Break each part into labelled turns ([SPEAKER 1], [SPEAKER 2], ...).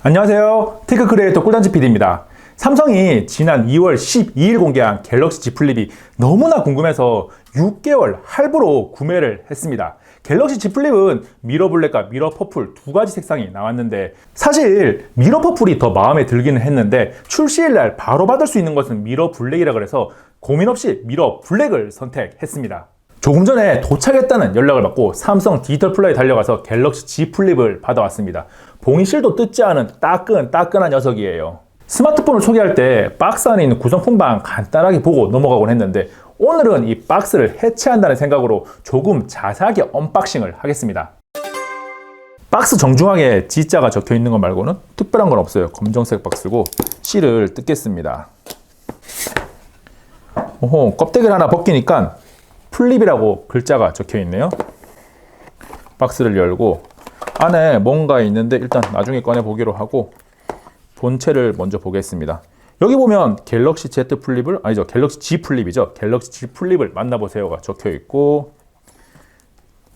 [SPEAKER 1] 안녕하세요. 테크 크리에이터 꿀단지 PD입니다. 삼성이 지난 2월 12일 공개한 갤럭시 Z 플립이 너무나 궁금해서 6개월 할부로 구매를 했습니다. 갤럭시 Z 플립은 미러 블랙과 미러 퍼플 두 가지 색상이 나왔는데 사실 미러 퍼플이 더 마음에 들기는 했는데 출시일날 바로 받을 수 있는 것은 미러 블랙이라 그래서 고민 없이 미러 블랙을 선택했습니다. 조금 전에 도착했다는 연락을 받고 삼성 디지털 플라에 달려가서 갤럭시 Z 플립을 받아왔습니다. 봉인실도 뜯지 않은 따끈따끈한 녀석이에요. 스마트폰을 소개할 때 박스 안에 있는 구성품만 간단하게 보고 넘어가곤 했는데 오늘은 이 박스를 해체한다는 생각으로 조금 자세하게 언박싱을 하겠습니다. 박스 정중앙에 G자가 적혀 있는 것 말고는 특별한 건 없어요. 검정색 박스고 실을 뜯겠습니다. 오호, 껍데기를 하나 벗기니까 플립이라고 글자가 적혀 있네요. 박스를 열고 안에 뭔가 있는데 일단 나중에 꺼내 보기로 하고 본체를 먼저 보겠습니다. 여기 보면 갤럭시 Z 플립을 갤럭시 G 플립이죠. 갤럭시 G 플립을 만나보세요가 적혀 있고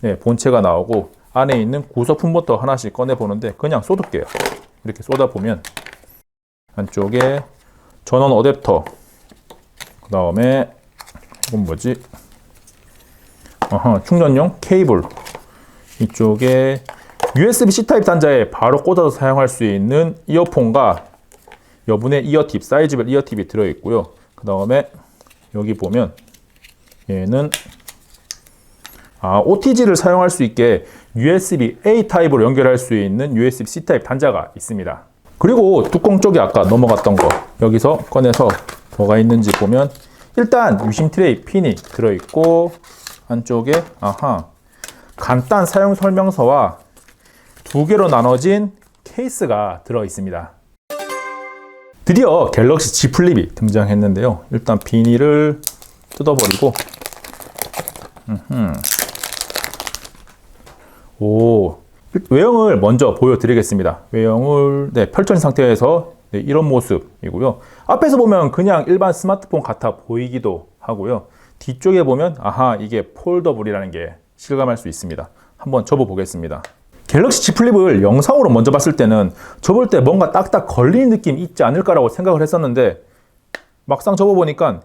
[SPEAKER 1] 네, 본체가 나오고 안에 있는 구성품부터 하나씩 꺼내 보는데 그냥 쏟을게요. 이렇게 쏟아 보면 안쪽에 전원 어댑터, 그 다음에 이건 뭐지? 충전용 케이블, 이쪽에 USB-C 타입 단자에 바로 꽂아서 사용할 수 있는 이어폰과 여분의 이어팁, 사이즈별 이어팁이 들어있고요. 그 다음에 여기 보면 얘는 OTG를 사용할 수 있게 USB-A 타입으로 연결할 수 있는 USB-C 타입 단자가 있습니다. 그리고 뚜껑 쪽에 아까 넘어갔던 거 여기서 꺼내서 뭐가 있는지 보면 일단 유심 트레이 핀이 들어있고 안쪽에 간단 사용 설명서와 두 개로 나눠진 케이스가 들어 있습니다. 드디어 갤럭시 Z 플립이 등장했는데요. 일단 비닐을 뜯어버리고 외형을 먼저 보여드리겠습니다. 외형을 펼쳐진 상태에서 이런 모습이고요. 앞에서 보면 그냥 일반 스마트폰 같아 보이기도 하고요. 뒤쪽에 보면 이게 폴더블이라는 게 실감할 수 있습니다. 한번 접어 보겠습니다. 갤럭시 Z 플립을 영상으로 먼저 봤을 때는 접을 때 뭔가 딱딱 걸리는 느낌이 있지 않을까라고 생각을 했었는데 막상 접어보니까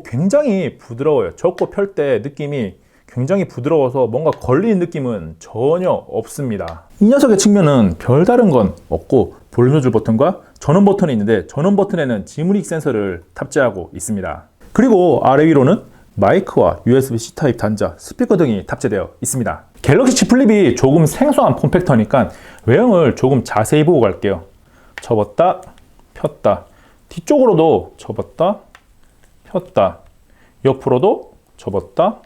[SPEAKER 1] 굉장히 부드러워요. 접고 펼 때 느낌이 굉장히 부드러워서 뭔가 걸리는 느낌은 전혀 없습니다. 이 녀석의 측면은 별다른 건 없고 볼륨 조절 버튼과 전원 버튼이 있는데 전원 버튼에는 지문익 센서를 탑재하고 있습니다. 그리고 아래 위로는 마이크와 USB-C 타입 단자, 스피커 등이 탑재되어 있습니다. 갤럭시 Z 플립이 조금 생소한 폼팩터니까 외형을 조금 자세히 보고 갈게요. 접었다, 폈다. 뒤쪽으로도 접었다, 폈다. 옆으로도 접었다,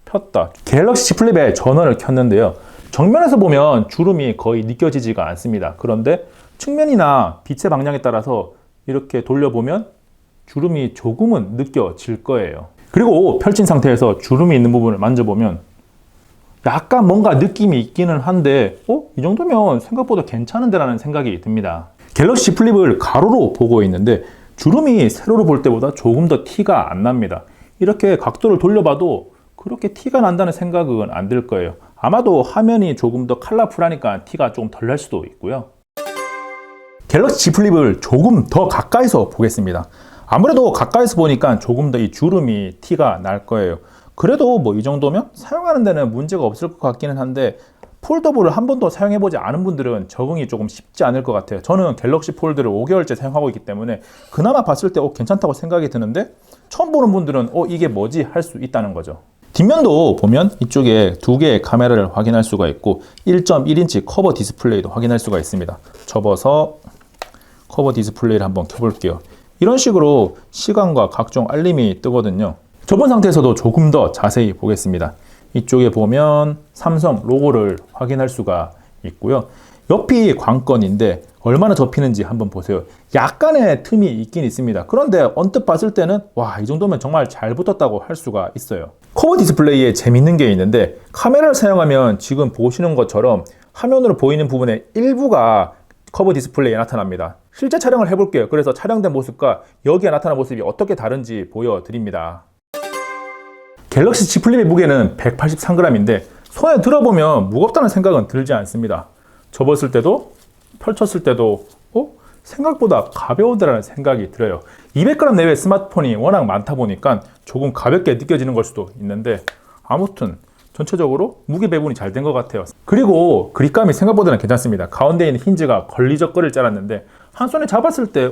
[SPEAKER 1] 폈다. 갤럭시 Z 플립의 전원을 켰는데요. 정면에서 보면 주름이 거의 느껴지지가 않습니다. 그런데 측면이나 빛의 방향에 따라서 이렇게 돌려보면 주름이 조금은 느껴질 거예요. 그리고 펼친 상태에서 주름이 있는 부분을 만져보면 약간 뭔가 느낌이 있기는 한데 이 정도면 생각보다 괜찮은데 라는 생각이 듭니다. 갤럭시 Z 플립을 가로로 보고 있는데 주름이 세로로 볼 때보다 조금 더 티가 안 납니다. 이렇게 각도를 돌려봐도 그렇게 티가 난다는 생각은 안 들 거예요. 아마도 화면이 조금 더 컬러풀하니까 티가 좀 덜 날 수도 있고요. 갤럭시 Z 플립을 조금 더 가까이서 보겠습니다. 아무래도 가까이서 보니까 조금 더 이 주름이 티가 날 거예요. 그래도 이 정도면 사용하는 데는 문제가 없을 것 같기는 한데 폴더블을 한 번도 사용해보지 않은 분들은 적응이 조금 쉽지 않을 것 같아요. 저는 갤럭시 폴드를 5개월째 사용하고 있기 때문에 그나마 봤을 때 괜찮다고 생각이 드는데 처음 보는 분들은 이게 뭐지 할 수 있다는 거죠. 뒷면도 보면 이쪽에 두 개의 카메라를 확인할 수가 있고 1.1인치 커버 디스플레이도 확인할 수가 있습니다. 접어서 커버 디스플레이를 한번 켜볼게요. 이런 식으로 시간과 각종 알림이 뜨거든요. 접은 상태에서도 조금 더 자세히 보겠습니다. 이쪽에 보면 삼성 로고를 확인할 수가 있고요. 옆이 관건인데 얼마나 접히는지 한번 보세요. 약간의 틈이 있긴 있습니다. 그런데 언뜻 봤을 때는 이 정도면 정말 잘 붙었다고 할 수가 있어요. 커버 디스플레이에 재밌는 게 있는데 카메라를 사용하면 지금 보시는 것처럼 화면으로 보이는 부분의 일부가 커버 디스플레이에 나타납니다. 실제 촬영을 해볼게요. 그래서 촬영된 모습과 여기에 나타난 모습이 어떻게 다른지 보여드립니다. 갤럭시 Z 플립의 무게는 183g인데 손에 들어보면 무겁다는 생각은 들지 않습니다. 접었을 때도 펼쳤을 때도 생각보다 가벼우다라는 생각이 들어요. 200g 내외 스마트폰이 워낙 많다 보니까 조금 가볍게 느껴지는 걸 수도 있는데 아무튼 전체적으로 무게 배분이 잘 된 것 같아요. 그리고 그립감이 생각보다는 괜찮습니다. 가운데 있는 힌지가 걸리적거릴 줄 알았는데 한 손에 잡았을 때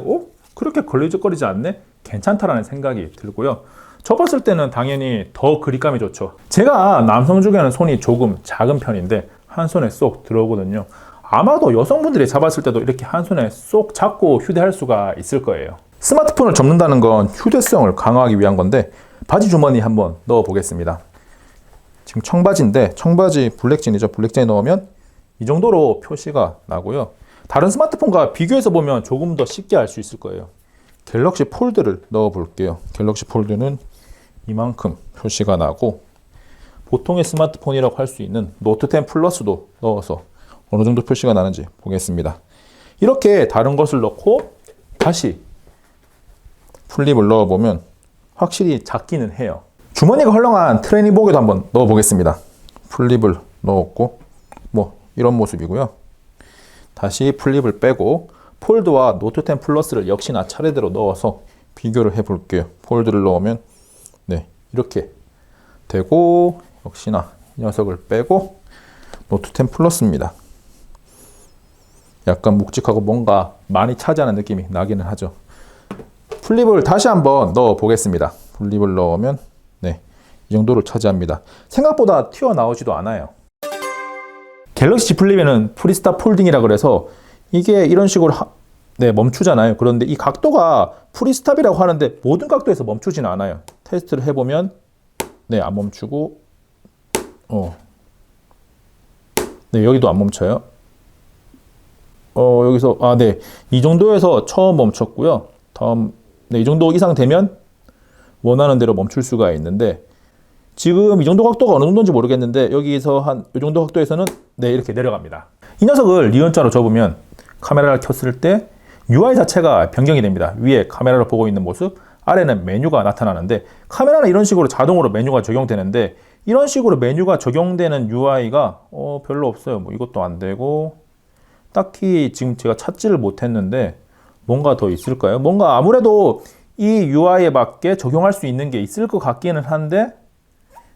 [SPEAKER 1] 그렇게 걸리적거리지 않네? 괜찮다라는 생각이 들고요. 접었을 때는 당연히 더 그립감이 좋죠. 제가 남성 중에는 손이 조금 작은 편인데 한 손에 쏙 들어오거든요. 아마도 여성분들이 잡았을 때도 이렇게 한 손에 쏙 잡고 휴대할 수가 있을 거예요. 스마트폰을 접는다는 건 휴대성을 강화하기 위한 건데 바지 주머니 한번 넣어 보겠습니다. 지금 청바지인데 청바지 블랙진이죠. 블랙진에 넣으면 이 정도로 표시가 나고요. 다른 스마트폰과 비교해서 보면 조금 더 쉽게 알 수 있을 거예요. 갤럭시 폴드를 넣어 볼게요. 갤럭시 폴드는 이만큼 표시가 나고 보통의 스마트폰이라고 할 수 있는 노트 10 플러스도 넣어서 어느 정도 표시가 나는지 보겠습니다. 이렇게 다른 것을 넣고 다시 플립을 넣어보면 확실히 작기는 해요. 주머니가 헐렁한 트레이닝복에도 한번 넣어보겠습니다. 플립을 넣었고 이런 모습이고요. 다시 플립을 빼고 폴드와 노트 10 플러스를 역시나 차례대로 넣어서 비교를 해볼게요. 폴드를 넣으면 이렇게 되고 역시나 이 녀석을 빼고 노트 10 플러스입니다. 약간 묵직하고 뭔가 많이 차지하는 느낌이 나기는 하죠. 플립을 다시 한번 넣어 보겠습니다. 플립을 넣으면 이 정도를 차지합니다. 생각보다 튀어나오지도 않아요. 갤럭시 Z 플립에는 프리스탑 폴딩이라 그래서 이게 이런 식으로 멈추잖아요. 그런데 이 각도가 프리스탑이라고 하는데 모든 각도에서 멈추지는 않아요. 테스트를 해보면 안 멈추고 여기도 안 멈춰요. 여기서 이 정도에서 처음 멈췄고요. 다음 이 정도 이상 되면 원하는 대로 멈출 수가 있는데 지금 이 정도 각도가 어느 정도인지 모르겠는데 여기서 한 이 정도 각도에서는 이렇게 내려갑니다. 이 녀석을 니은자로 접으면 카메라를 켰을 때 UI 자체가 변경이 됩니다. 위에 카메라를 보고 있는 모습, 아래는 메뉴가 나타나는데 카메라는 이런 식으로 자동으로 메뉴가 적용되는데 이런 식으로 메뉴가 적용되는 UI가 별로 없어요. 이것도 안 되고 딱히 지금 제가 찾지를 못했는데 뭔가 더 있을까요? 뭔가 아무래도 이 UI에 맞게 적용할 수 있는 게 있을 것 같기는 한데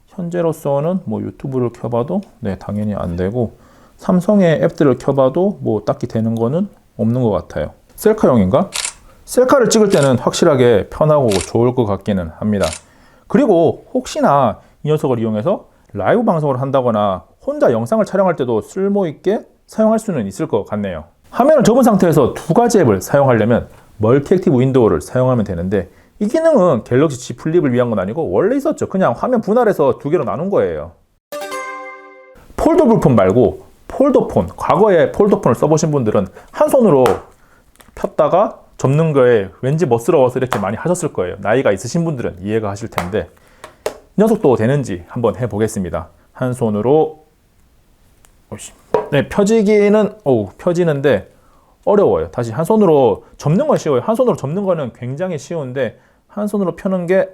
[SPEAKER 1] 현재로서는 유튜브를 켜봐도 당연히 안 되고 삼성의 앱들을 켜봐도 딱히 되는 거는 없는 것 같아요. 셀카용인가? 셀카를 찍을 때는 확실하게 편하고 좋을 것 같기는 합니다. 그리고 혹시나 이 녀석을 이용해서 라이브 방송을 한다거나 혼자 영상을 촬영할 때도 쓸모있게 사용할 수는 있을 것 같네요. 화면을 접은 상태에서 두 가지 앱을 사용하려면 멀티액티브 윈도우를 사용하면 되는데 이 기능은 갤럭시 Z 플립을 위한 건 아니고 원래 있었죠. 그냥 화면 분할해서 두 개로 나눈 거예요. 폴더블 폰 말고 폴더폰, 과거에 폴더폰을 써보신 분들은 한 손으로 폈다가 접는 거에 왠지 멋스러워서 이렇게 많이 하셨을 거예요. 나이가 있으신 분들은 이해가 하실 텐데 이 녀석도 되는지 한번 해보겠습니다. 한 손으로 펴지는데 어려워요. 다시 한 손으로 접는 건 쉬워요. 한 손으로 접는 거는 굉장히 쉬운데 한 손으로 펴는 게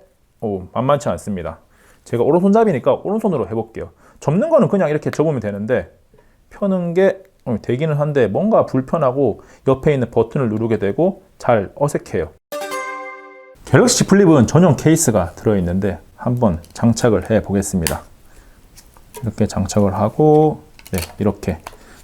[SPEAKER 1] 만만치 않습니다. 제가 오른손잡이니까 오른손으로 해볼게요. 접는 거는 그냥 이렇게 접으면 되는데 펴는 게 되기는 한데 뭔가 불편하고 옆에 있는 버튼을 누르게 되고 잘 어색해요. 갤럭시 Z 플립은 전용 케이스가 들어있는데 한번 장착을 해 보겠습니다. 이렇게 장착을 하고 이렇게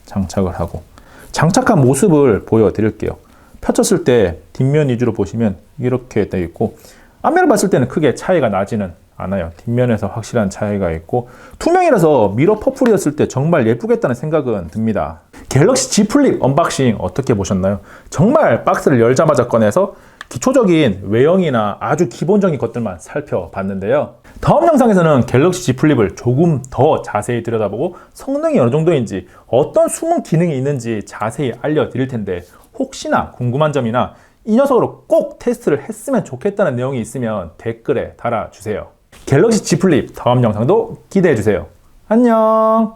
[SPEAKER 1] 장착을 하고 장착한 모습을 보여드릴게요. 펼쳤을 때 뒷면 위주로 보시면 이렇게 되어 있고 앞면을 봤을 때는 크게 차이가 나지는 않아요. 뒷면에서 확실한 차이가 있고 투명이라서 미러 퍼플이었을 때 정말 예쁘겠다는 생각은 듭니다. 갤럭시 Z 플립 언박싱 어떻게 보셨나요? 정말 박스를 열자마자 꺼내서 기초적인 외형이나 아주 기본적인 것들만 살펴봤는데요. 다음 영상에서는 갤럭시 Z 플립을 조금 더 자세히 들여다보고 성능이 어느 정도인지 어떤 숨은 기능이 있는지 자세히 알려드릴 텐데 혹시나 궁금한 점이나 이 녀석으로 꼭 테스트를 했으면 좋겠다는 내용이 있으면 댓글에 달아주세요. 갤럭시 Z 플립 다음 영상도 기대해주세요. 안녕.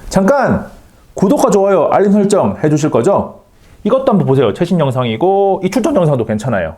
[SPEAKER 1] 잠깐 구독과 좋아요 알림 설정 해주실 거죠? 이것도 한번 보세요. 최신 영상이고 이 추천 영상도 괜찮아요.